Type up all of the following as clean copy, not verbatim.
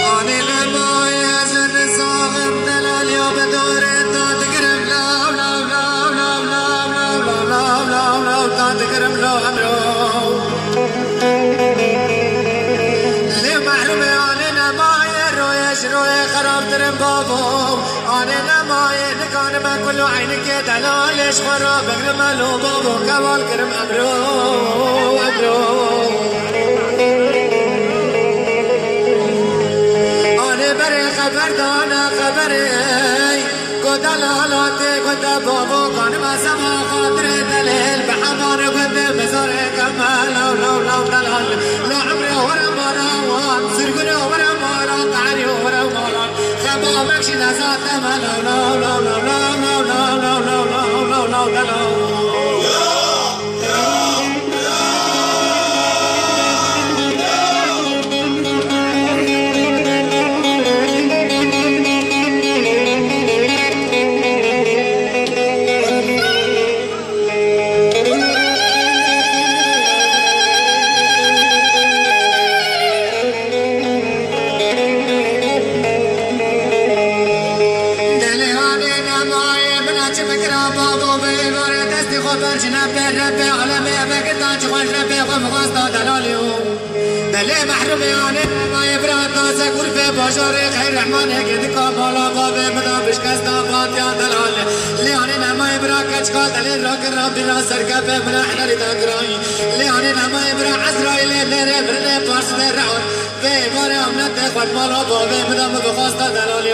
آنی لبای زن ساغم دلال یا بدور داد گرم لاو لاو لاو لاو لاو لاو لاو لاو لاو داد گرم لاو امرو لی محروم آنی نمای رویش روی خراب درم بابو آنی نمای نکان من کلو عینک دلالش خراب بگرم لو بابو کمال کرم امرو امرو خبر دانا خبری کدال حالات کد بابو کانم سما خاطر دلیل بحمار کد مزار کمال لو لو لو دلال لا عمري ورا مروان سرقنا ورا مروان تعري ورا مروان خبا مكشي نزات ما لو لو لو لو لو لو لو لو لو لو لو لو دلی محروم آنه ما ابراهیم تازه گرفه باشاره خیر رحمانه که دکا بالا بابه مدا بشکستا فاتیا دلال لیانه نما ابراهیم کچکا دلی را کرا بیرا سرکبه منا حنری داگرایی لیانه نما ابراهیم عزرائیل لیره برنه پارس درعون به باره امنت خود مالا بابه مدا مبخواستا دلالی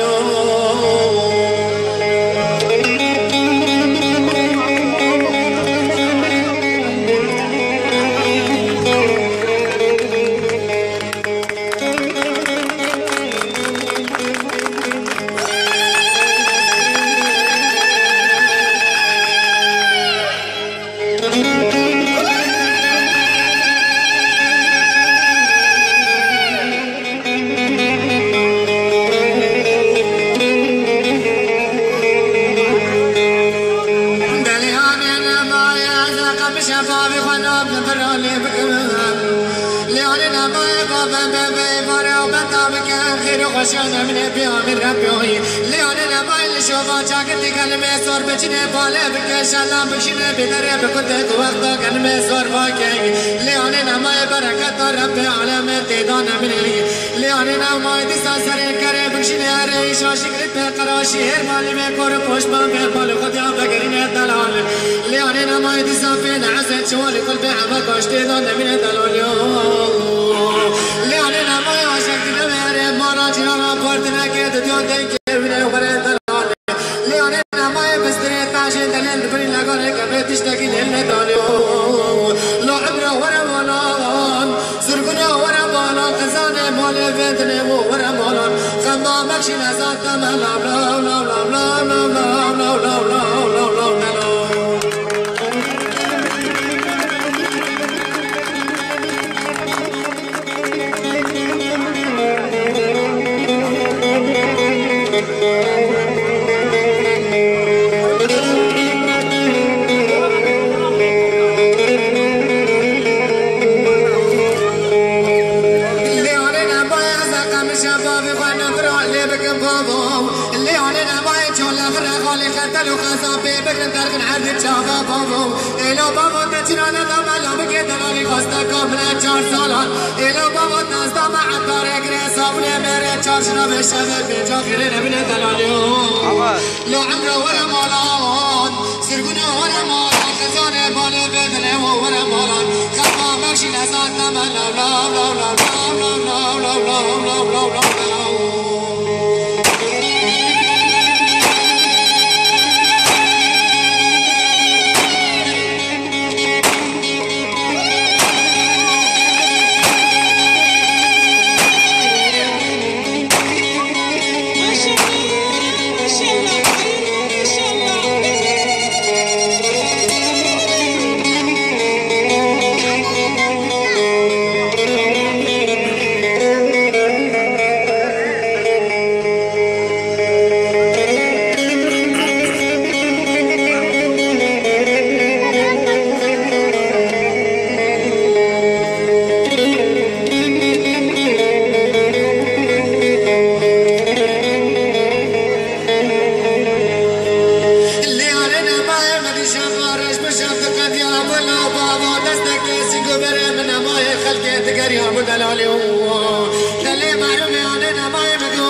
خوشیانه من بیامین ربیایی لیانه نمایل شما چاکتی کلمه سور بچینه باله بکه شلام بشینه بیدره بکده تو وقتا کلمه سور باکی لیانه نمای برکت رب عالم دیدان منی لیانه نمای دیسا سره کره بکشینه ریشا شکرت به قراشی هر مالی میں کور پوشبان به مال خودیا بگرینه دلال لیانه نمای دیسا فین عزت شوالی قلب عمل باش دیدان منی دلالیو لیانه نمای عاشق دیده جنانا پردنا کے دیون دیں کے ونے ورے دلال لیانے نمائے بسترے تاجے دلل بری لگانے کبے تشتکی لے دالیو لو عمر ورا مالان سرگنا ورا مالان خزانه مال بدنے وہ ورا مالان خما مکشی نزات ما لا لا لا لا لا لا لا لا لا ایلو بابا تچرانه دامالا بگه دلالی خواسته کامله 4 سالان ایلو بابا نازده معطار اگره صابونه میره 4 شنبه شبه بینجا خیره نبینه دلالیو لو عمره ورا مالان سرگونه ورا مالان خزانه باله بدنه و ورا مالان خفا مکشی نزاد نمه لو لو لو لو لو لو لو لو لو لو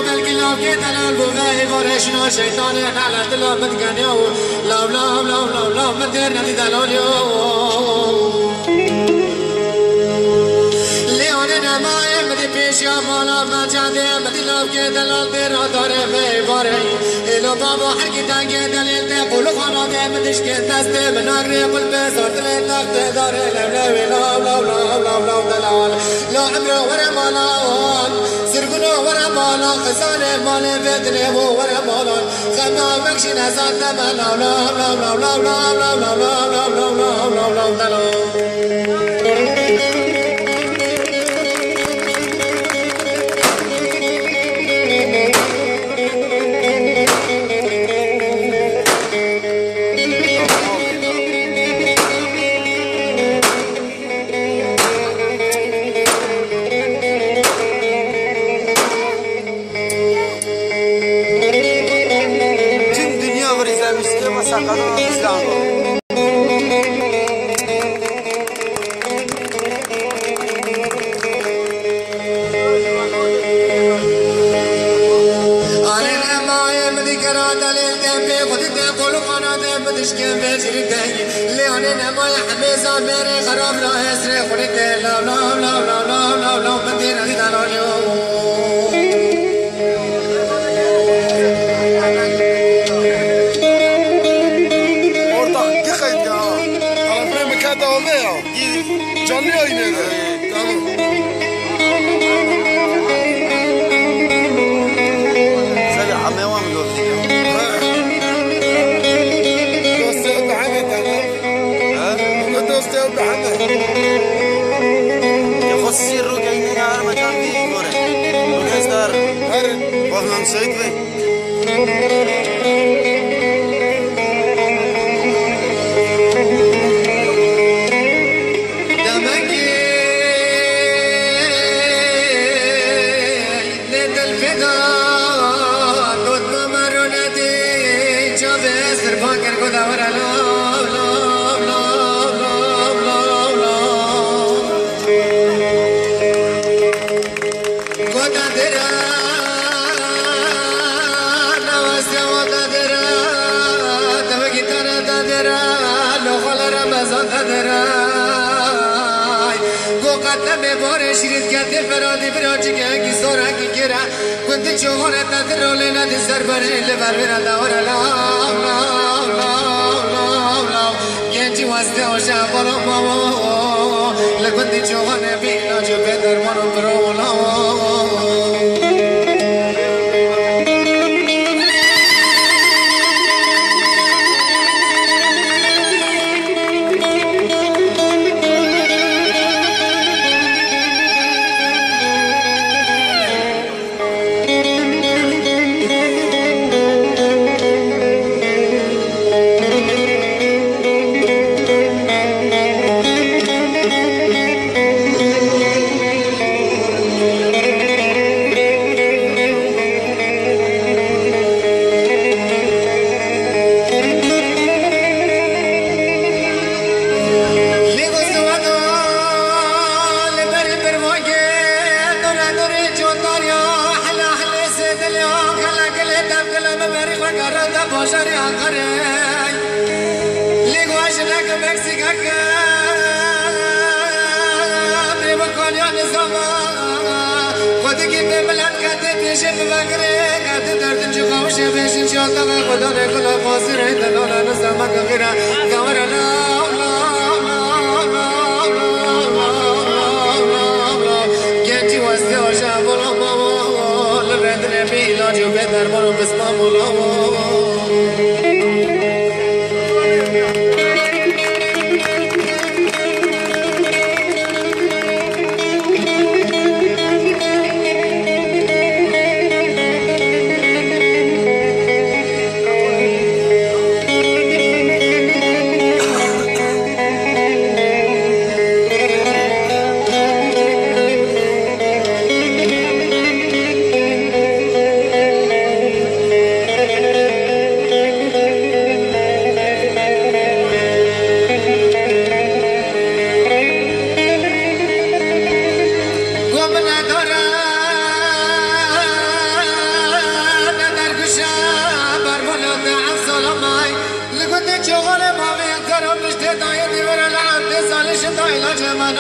بلکه لام که دلال بوغه وارشنا شیطان نعلت لا مدگنیو لا لا لا لا لا مدر ندی دلالیو لیونه نمای مدی پیش یا مالا مجاده مدی لام که دلال بیرا داره واره ایلو بابا هر کی تنگه دلیل ده قلو خانا ده مدش که دسته مناگره قل بزار دلیل نقطه داره لولوی لا لا لا لا لا دلال لا عمره ورا مالان سرگلو ورا مالان خزان مال بدنه ورا مالان خنا مکشی نزاد دم لا لا لا لا لا لا لا لا لا لا لا لا دلال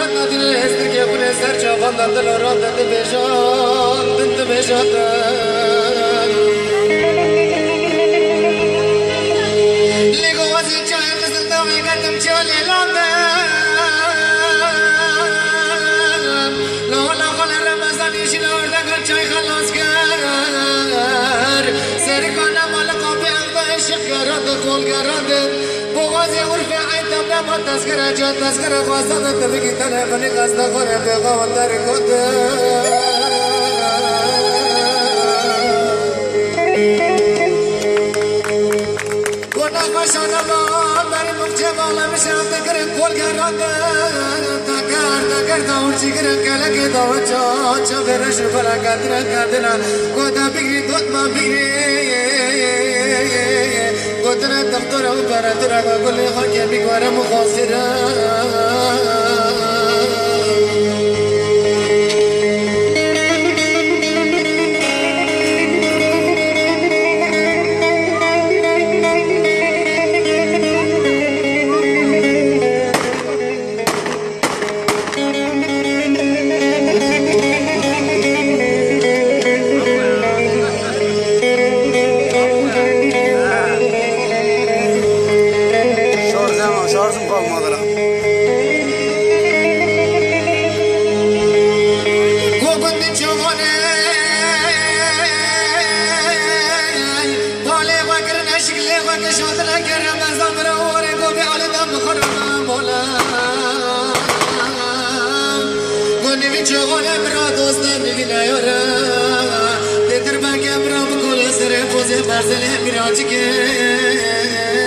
رد ندیل استرگی خونه سر جوان دل آرام دل بجان دل بجان لیگو وزی چای قسل دامی کردم چالی لاندم لالا خال رمزانی شلور دکر چای خلاص کر سرکانم مال قابی اقدا عشق گراد خول گراد بغازی عرفی عیدم نمان تذکره جان تذکره خواسته تبگی تنه خنی قصده خونه بغام در کده گناه باشان الله بری مخچه بالا میشم تکرم کل گراده تکر داورچی گرم کلکی داور چا برش فلا کدرن کدرن گودا بگری دوت ما بگری گوتنا دفتر و برادر و گلی خاکی بگوارم و برزله میراج که